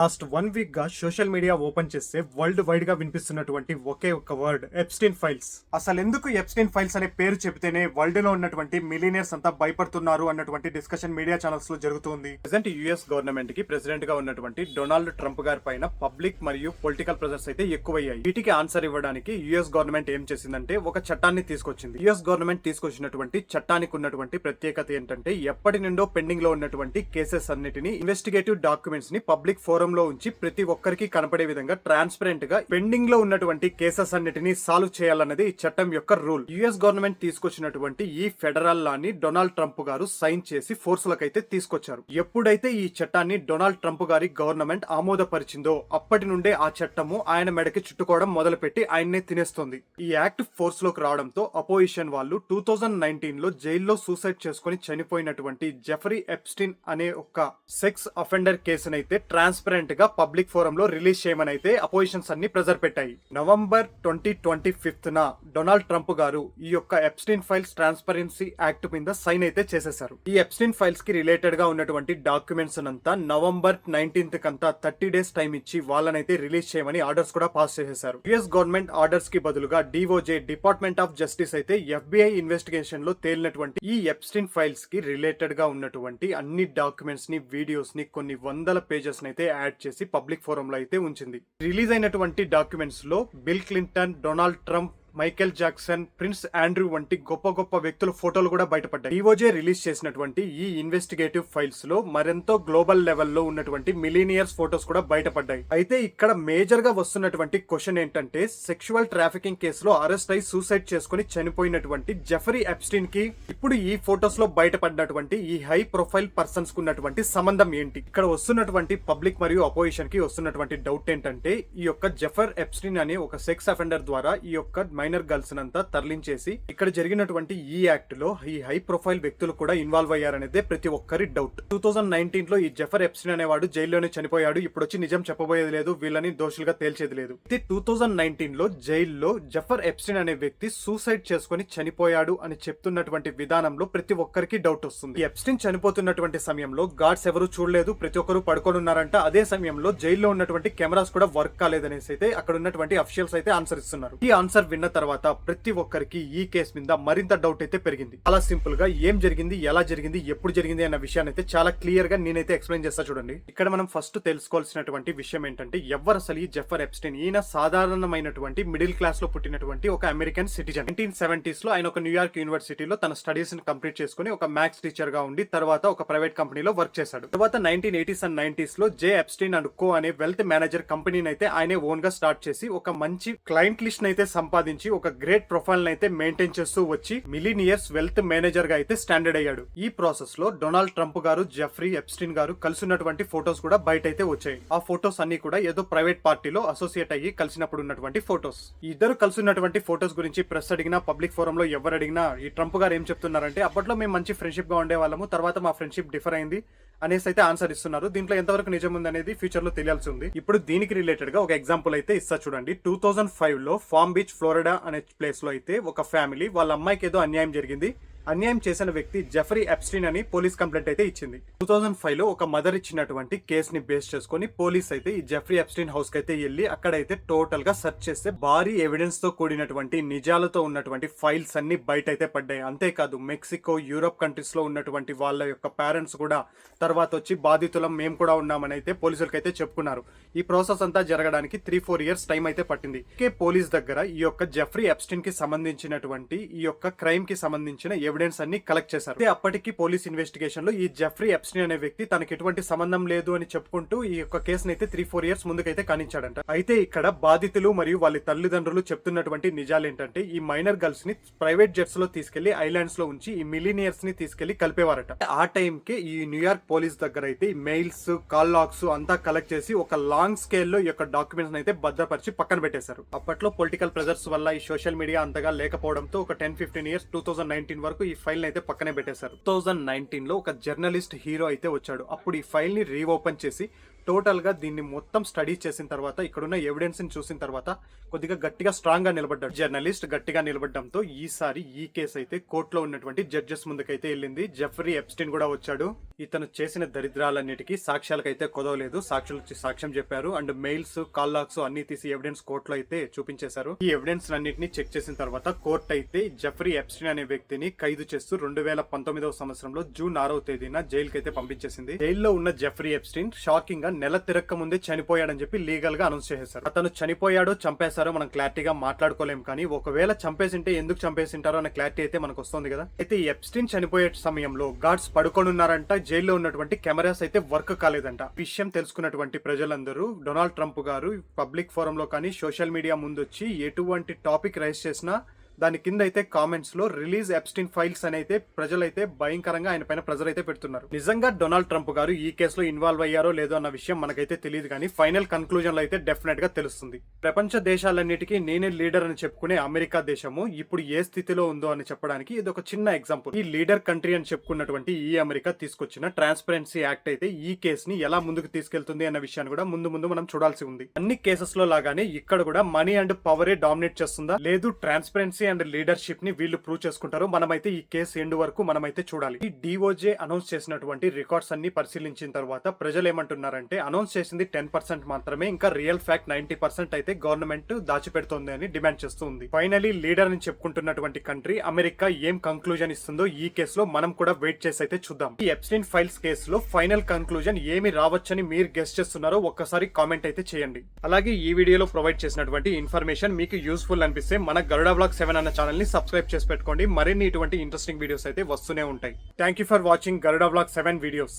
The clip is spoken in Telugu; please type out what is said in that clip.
లాస్ట్ 1 వీక్ గా సోషల్ మీడియా ఓపెన్ చేస్తే వరల్డ్ వైడ్ గా వినిపిస్తున్నటువంటి ఒకే ఒక వర్డ్ ఎప్స్టీన్ ఫైల్స్. అసలు ఎందుకు ఎప్స్టీన్ ఫైల్స్ అనే పేరు చెబితేనే వరల్డ్ లో ఉన్నటువంటి మిలియనర్స్ అంతా భయపడుతున్నారు అన్నటువంటి డిస్కషన్ మీడియా ఛానల్స్ లో జరుగుతుంది. ప్రెసెంట్ యుఎస్ గవర్నమెంట్ కి ప్రెసిడెంట్ గా ఉన్నటువంటి డొనాల్డ్ ట్రంప్ గారి పైన పబ్లిక్ మరియు పొలిటికల్ ప్రెజర్స్ అయితే ఎక్కువయ్యాయి. వీటికి ఆన్సర్ ఇవ్వడానికి యుఎస్ గవర్నమెంట్ ఏం చేసిందంటే ఒక చట్టాన్ని తీసుకొచ్చింది. యుఎస్ గవర్నమెంట్ తీసుకొచ్చినటువంటి చట్టానికి ఉన్నటువంటి ప్రత్యేకత ఏంటంటే ఎప్పటి నుండో పెండింగ్ లో ఉన్నటువంటి కేసెస్ అన్నిటిని ఇన్వెస్టిగేటివ్ డాక్యుమెంట్స్ ని పబ్లిక్ ఫోరం లో ఉంచి ప్రతి ఒక్కరికి కనపడే విధంగా ట్రాన్స్పరెంట్ గా పెండింగ్ లో ఉన్నటువంటి కేసెస్ అన్నిటిని సాల్వ్ చేయాలన్నది ఈ చట్టం యొక్క రూల్. యుఎస్ గవర్నమెంట్ తీసుకొచ్చినటువంటి ఈ ఫెడరల్ లా ని డొనాల్డ్ ట్రంప్ గారు సైన్ చేసి ఫోర్స్ లకైతే తీసుకొచ్చారు. ఎప్పుడైతే ఈ చట్టాన్ని డొనాల్డ్ ట్రంప్ గారి గవర్నమెంట్ ఆమోదపరిచిందో అప్పటి నుండే ఆ చట్టము ఆయన మెడకి చుట్టుకోవడం మొదలుపెట్టి ఆయన్నే తినేస్తుంది. ఈ యాక్ట్ ఫోర్స్ లోకి రావడంతో అపోజిషన్ వాళ్ళు 2019 లో జైల్లో సూసైడ్ చేసుకుని చనిపోయినటువంటి జెఫ్రీ ఎప్స్టీన్ అనే ఒక సెక్స్ అఫెండర్ కేసునైతే ట్రాన్స్పరెంట్ గా పబ్లిక్ ఫోరం లో రిలీజ్ చేయమని అయితే అపోజిషన్స్ అన్ని ప్రెజర్ పెట్టాయి. నవంబర్ 2025 న డొనాల్డ్ ట్రంప్ గారు ఈ యొక్క ఎప్స్టీన్ ఫైల్స్ ట్రాన్స్పరెన్సీ యాక్ట్ మీద సైన్ అయితే చేసేశారు. ఈ ఎప్స్టీన్ ఫైల్స్ కి రిలేటెడ్ గా ఉన్నటువంటి డాక్యుమెంట్స్ అంతా నవంబర్ 19th కంతా 30 days టైం ఇచ్చి వాళ్ళనైతే రిలీజ్ చేయమని ఆర్డర్స్ కూడా పాస్ చేసేశారు. యుఎస్ గవర్నమెంట్ ఆర్డర్స్ కి బదులుగా డిఓజే డిపార్ట్మెంట్ ఆఫ్ జస్టిస్ అయితే ఎఫ్బిఐ ఇన్వెస్టిగేషన్ లో తేలినటువంటి ఈ ఎప్స్టీన్ ఫైల్స్ కి రిలేటెడ్ గా ఉన్నటువంటి అన్ని డాక్యుమెంట్స్ ని వీడియోస్ ని కొన్ని వందల పేజెస్ అయితే యాడ్ చేసి పబ్లిక్ ఫోరం లో అయితే ఉంచింది. రిలీజ్ అయినటువంటి డాక్యుమెంట్స్ లో bill Clinton, Donald Trump, Michael Jackson, prince Andrew వంటి గొప్ప గొప్ప వ్యక్తుల ఫోటోలు కూడా బయటపడ్డాయి. డిఓజే రిలీజ్ చేసినటువంటి ఈ ఇన్వెస్టిగేటివ్ ఫైల్స్ లో మరెంతో గ్లోబల్ లెవెల్లో ఉన్నటువంటి మిలీనియర్స్ ఫోటోస్ కూడా బయటపడ్డాయి. అయితే ఇక్కడ మేజర్ గా వస్తున్నటువంటి క్వశ్చన్ ఏంటంటే సెక్షువల్ ట్రాఫికింగ్ కేసులో అరెస్ట్ అయి సూసైడ్ చేసుకుని చనిపోయినటువంటి జెఫ్రీ ఎప్స్టీన్ కి ఇప్పుడు ఈ ఫోటోస్ లో బయటపడినటువంటి ఈ హై ప్రొఫైల్ పర్సన్స్ కు ఉన్నటువంటి సంబంధం ఏంటి? ఇక్కడ వస్తున్నటువంటి పబ్లిక్ మరియు అపోజిషన్ కి వస్తున్నటువంటి డౌట్ ఏంటంటే ఈ యొక్క జెఫర్ ఎప్స్టీన్ అనే ఒక సెక్స్ అఫెండర్ ద్వారా ఈ యొక్క మైనర్ గర్ల్స్ నంతా తరలించేసి ఇక్కడ జరిగినటువంటి ఈ యాక్ట్ లో ఈ హై ప్రొఫైల్ వ్యక్తులు కూడా ఇన్వాల్వ్ అయ్యారనేదే ప్రతి ఒక్కరి డౌట్. 2019 లో ఈ జెఫర్ ఎప్స్టీన్ అనేవాడు జైల్లోనే చనిపోయాడు. ఇప్పుడు వచ్చి నిజం చెప్పబోయేది లేదు, వీళ్ళని దోషులుగా తేల్చేది లేదు. 2019 లో జైల్లో జెఫర్ ఎప్స్టీన్ అనే వ్యక్తి సూసైడ్ చేసుకుని చనిపోయాడు అని చెప్తున్నటువంటి విధానంలో ప్రతి ఒక్కరికి డౌట్ వస్తుంది. ఈ ఎప్స్టీన్ చనిపోతున్నటువంటి సమయంలో గార్డ్స్ ఎవరు చూడలేదు, ప్రతి ఒక్కరు పడుకొని ఉన్నారంట. అదే సమయంలో జైల్లో ఉన్నటువంటి కెమెరాస్ కూడా వర్క్ కాలేదనేసి అయితే అక్కడ ఉన్నటువంటి అఫీషియల్స్ అయితే ఆన్సర్ ఇస్తున్నారు. ఈ ఆన్సర్ విన్న తర్వాత ప్రతి ఒక్కరికి ఈ కేసు మీద మరింత డౌట్ అయితే పెరిగింది. చాలా సింపుల్ గా ఏం జరిగింది, ఎలా జరిగింది, ఎప్పుడు జరిగింది అన్న విషయాన్ని అయితే చాలా క్లియర్ గా నేనైతే ఎక్స్ప్లెయిన్ చేస్తా చూడండి. ఇక్కడ మనం ఫస్ట్ తెలుసుకోవాల్సినటువంటి విషయం ఏంటంటే ఎవరు అసలు ఈ జెఫర్ ఎప్స్టీన్? ఈయన సాధారణమైనటువంటి మిడిల్ క్లాస్ లో పుట్టినటువంటి ఒక అమెరికన్ సిటిజన్. 1970s లో ఆయన ఒక న్యూయార్క్ యూనివర్సిటీలో తన స్టడీస్ ని కంప్లీట్ చేసుకుని ఒక మ్యాథ్స్ టీచర్ గా ఉండి తర్వాత ఒక ప్రైవేట్ కంపెనీలో వర్క్ చేశాడు. తర్వాత 1980s and 90s లో జే ఎప్స్టీన్ అండ్ కో అనే వెల్త్ మేనేజర్ కంపెనీని అయితే ఆయనే ఓన్ గా స్టార్ట్ చేసి ఒక మంచి క్లయింట్ లిస్ట్ అయితే సంపాదించి ఒక గ్రేట్ ప్రొఫైల్ అయితే మెయింటైన్ చేస్తూ వచ్చి మిలీనియర్స్ వెల్త్ మేనేజర్ గా అయితే స్టాండర్డ్ అయ్యాడు. ఈ ప్రాసెస్ లో డొనాల్డ్ ట్రంప్ గారు, జెఫ్రీ ఎప్స్టీన్ గారు కలిసినటువంటి ఫోటోస్ కూడా బయట అయితే వచ్చాయి. ఆ ఫోటోస్ అన్ని కూడా ఏదో ప్రైవేట్ పార్టీలో అసోసియేట్ అయ్యి కలిసినప్పుడు ఉన్నటువంటి ఫోటోస్. ఇద్దరు కలిసినటువంటి ఫోటోస్ గురించి ప్రెస్ అడిగినా, పబ్లిక్ ఫోరం లో ఎవరు అడిగినా ఈ ట్రంప్ గారు ఏం చెప్తున్నారంటే అప్పట్లో మేము మంచి ఫ్రెండ్షిప్ గా ఉండే వాళ్ళము, తర్వాత మా ఫ్రెండ్షిప్ డిఫర్ అయింది అనేసి అయితే ఆన్సర్ ఇస్తున్నారు. దీంట్లో ఎంతవరకు నిజం ఉంది అనేది ఫ్యూచర్ లో తెలియాల్సి ఉంది. ఇప్పుడు దీనికి రిలేటెడ్ గా ఒక ఎగ్జాంపుల్ అయితే ఇస్తా చూడండి. 2005 లో ఫామ్ బీచ్, ఫ్లోరిడా అనే ప్లేస్ లో అయితే ఒక ఫ్యామిలీ వాళ్ళ అమ్మాయికి ఏదో అన్యాయం జరిగింది. అన్యాయం చేసిన వ్యక్తి జెఫ్రీ ఎప్స్టీన్ అని పోలీస్ కంప్లైంట్ అయితే ఇచ్చింది. 2005 లో ఒక మదర్ ఇచ్చినటువంటి కేస్ ని బేస్ చేసుకుని పోలీస్ అయితే ఈ జెఫ్రీ ఎప్స్టీన్ హౌస్ కి అయితే వెళ్లి అక్కడైతే టోటల్ గా సెర్చ్ చేస్తే భారీ ఎవిడెన్స్ తో కూడినటువంటి నిజాలతో ఉన్నటువంటి ఫైల్స్ అన్ని బయట అయితే పడ్డాయి. అంతేకాదు మెక్సికో, యూరోప్ కంట్రీస్ లో ఉన్నటువంటి వాళ్ళ యొక్క పేరెంట్స్ కూడా తర్వాత వచ్చి బాధితులం మేము కూడా ఉన్నామని అయితే పోలీసులకు అయితే చెప్పుకున్నారు. ఈ ప్రాసెస్ అంతా జరగడానికి 3-4 years టైం అయితే పట్టింది. పోలీస్ దగ్గర ఈ యొక్క జెఫ్రీ ఎప్స్టీన్ కి సంబంధించినటువంటి ఈ యొక్క క్రైమ్ కి సంబంధించిన ఎవిడెన్స్ అన్ని కలెక్ట్ చేశారు. అప్పటికి పోలీస్ ఇన్వెస్టిగేషన్ లో ఈ జెఫ్రీ ఎప్స్టీన్ అనే వ్యక్తి తనకి ఎటువంటి సంబంధం లేదు అని చెప్పుకుంటూ ఈ యొక్క కేసును అయితే 3-4 years ముందుకైతే కానించాడంట. అయితే ఇక్కడ బాధితులు మరియు వాళ్ళ తల్లిదండ్రులు చెప్తున్నటువంటి నిజాలు ఏంటంటే ఈ మైనర్ గర్ల్స్ ని ప్రైవేట్ జెట్స్ లో తీసుకెళ్లి ఐలాండ్స్ లో ఉంచి ఈ మిలీనియర్స్ ని తీసుకెళ్లి కలిపేవారట. ఆ టైం కి ఈ న్యూయార్క్ పోలీస్ దగ్గర అయితే మెయిల్స్, కాల్ లాగ్స్ అంతా కలెక్ట్ చేసి ఒక లాంగ్ స్కేల్ లో ఈ యొక్క డాక్యుమెంట్స్ అయితే భద్రపరిచి పక్కన పెట్టేశారు. అప్పట్లో పొలిటికల్ ప్రెజర్స్ వల్ల ఈ సోషల్ మీడియా అంతగా లేకపోవడంతో ఒక 10-15 years 2019 వరకు ఈ ఫైల్ అయితే పక్కనే పెట్టేశారు. 2019 లో ఒక జర్నలిస్ట్ హీరో అయితే వచ్చాడు. అప్పుడు ఈ ఫైల్ ని రీఓపెన్ చేసి టోటల్ గా దీన్ని మొత్తం స్టడీ చేసిన తర్వాత ఇక్కడున్న ఎవిడెన్స్ ని చూసిన తర్వాత కొద్దిగా గట్టిగా స్ట్రాంగ్ గా నిలబడ్డాడు జర్నలిస్ట్. గట్టిగా నిలబడడంతో ఈసారి ఈ కేసు అయితే కోర్టులో ఉన్నటువంటి జడ్జెస్ ముందుకైతే వెళ్ళింది. జెఫ్రీ ఎప్స్టీన్ కూడా వచ్చాడు. ఇతను చేసిన దరిద్రాలన్నిటికీ సాక్ష్యాలకైతే కుదవలేదు. సాక్షులు సాక్ష్యం చెప్పారు అండ్ మెయిల్స్, కాల్ లాగ్స్ అన్ని తీసి ఎవిడెన్స్ కోర్టులో అయితే చూపించేశారు. ఈ ఎవిడెన్స్ అన్నింటినీ చెక్ చేసిన తర్వాత కోర్టు అయితే జెఫ్రీ ఎప్స్టీన్ అనే వ్యక్తిని ఖైదు చేస్తూ 2019వ సంవత్సరంలో జూన్ 6వ తేదీన జైలుకి అయితే పంపించేసింది. జైల్లో ఉన్న జెఫ్రీ ఎప్స్టీన్ షాకింగ్ గా నెల తిరక్క ముందే చనిపోయాడని చెప్పి లీగల్ గా అనౌన్స్ చేశారు. అతను చనిపోయాడో చంపేశారో మనం క్లారిటీగా మాట్లాడుకోలేం, కానీ ఒకవేళ చంపేసింటే ఎందుకు చంపేసింటారో అనే క్లారిటీ అయితే మనకు వస్తుంది కదా. అయితే ఈ ఎప్స్టీన్ చనిపోయే సమయంలో గార్డ్స్ పడుకొని ఉన్నారంట. జైల్లో ఉన్నటువంటి కెమెరాస్ అయితే వర్క్ కాలేదంట. విషయం తెలుసుకున్నటువంటి ప్రజలందరూ డొనాల్డ్ ట్రంప్ గారు పబ్లిక్ ఫోరం లో కానీ సోషల్ మీడియా ముందొచ్చి ఎటువంటి టాపిక్ రైజ్ చేసినా దాని కింద అయితే కామెంట్స్ లో రిలీజ్ ఎప్స్టీన్ ఫైల్స్ అని అయితే ప్రజలైతే భయంకరంగా ఆయన పైన ప్రెజర్ అయితే పెడుతున్నారు. నిజంగా డొనాల్డ్ ట్రంప్ గారు ఈ కేసులో ఇన్వాల్వ్ అయ్యారో లేదో అన్న విషయం మనకైతే తెలియదు, కానీ ఫైనల్ కన్క్లూజన్ లో అయితే డెఫినెట్ గా తెలుస్తుంది. ప్రపంచ దేశాలన్నిటికీ నేనే లీడర్ అని చెప్పుకునే అమెరికా దేశము ఇప్పుడు ఏ స్థితిలో ఉందో అని చెప్పడానికి ఇది ఒక చిన్న ఎగ్జాంపుల్. ఈ లీడర్ కంట్రీ అని చెప్పుకున్నటువంటి ఈ అమెరికా తీసుకొచ్చిన ట్రాన్స్పరెన్సీ యాక్ట్ అయితే ఈ కేసుని ఎలా ముందుకు తీసుకెళ్తుంది అన్న విషయాన్ని కూడా ముందు మనం చూడాల్సి ఉంది. అన్ని కేసెస్ లో లాగానే ఇక్కడ కూడా మనీ అండ్ పవరే డామినేట్ చేస్తుందా, లేదు ట్రాన్స్పరెన్సీ అండ్ లీడర్షిప్ ని వీళ్ళు ప్రూవ్ చేసుకుంటారు. మనమైతే ఈ కేసు ఎండ్ వరకు మనమైతే చూడాలి. ఈ డిఓజే అనౌన్స్ చేసినటువంటి రికార్డ్స్ అన్ని పరిశీలించిన తర్వాత ప్రజలు ఏమంటున్నారంటే అనౌన్స్ చేసింది 10% మాత్రమే, ఇంకా రియల్ ఫ్యాక్ట్ 90% అయితే గవర్నమెంట్ దాచిపెడుతోంది అని డిమాండ్ చేస్తూ ఉంది. ఫైనలీ లీడర్ అని చెప్పుకుంటున్నటువంటి కంట్రీ అమెరికా ఏం కంక్లూజన్ ఇస్తుందో ఈ కేసులో మనం కూడా వెయిట్ చేసి అయితే చూద్దాం. ఈ ఎప్స్టీన్ ఫైల్స్ కేసులో ఫైనల్ కంక్లూజన్ ఏమి రావచ్చని మీరు గెస్ చేస్తున్నారో ఒక్కసారి కామెంట్ అయితే చేయండి. అలాగే ఈ వీడియోలో ప్రొవైడ్ చేసినటువంటి ఇన్ఫర్మేషన్ మీకు యూస్ఫుల్ అనిపిస్తే మన గరుడ బ్లాగ్ 7 అన్న ఛానల్ ని సబ్స్క్రైబ్ చేసి పెట్టుకోండి. మరిన్ని ఇటువంటి ఇంట్రెస్టింగ్ వీడియోస్ అయితే వస్తూనే ఉంటాయి. Thank you for watching Garuda blog 7 videos.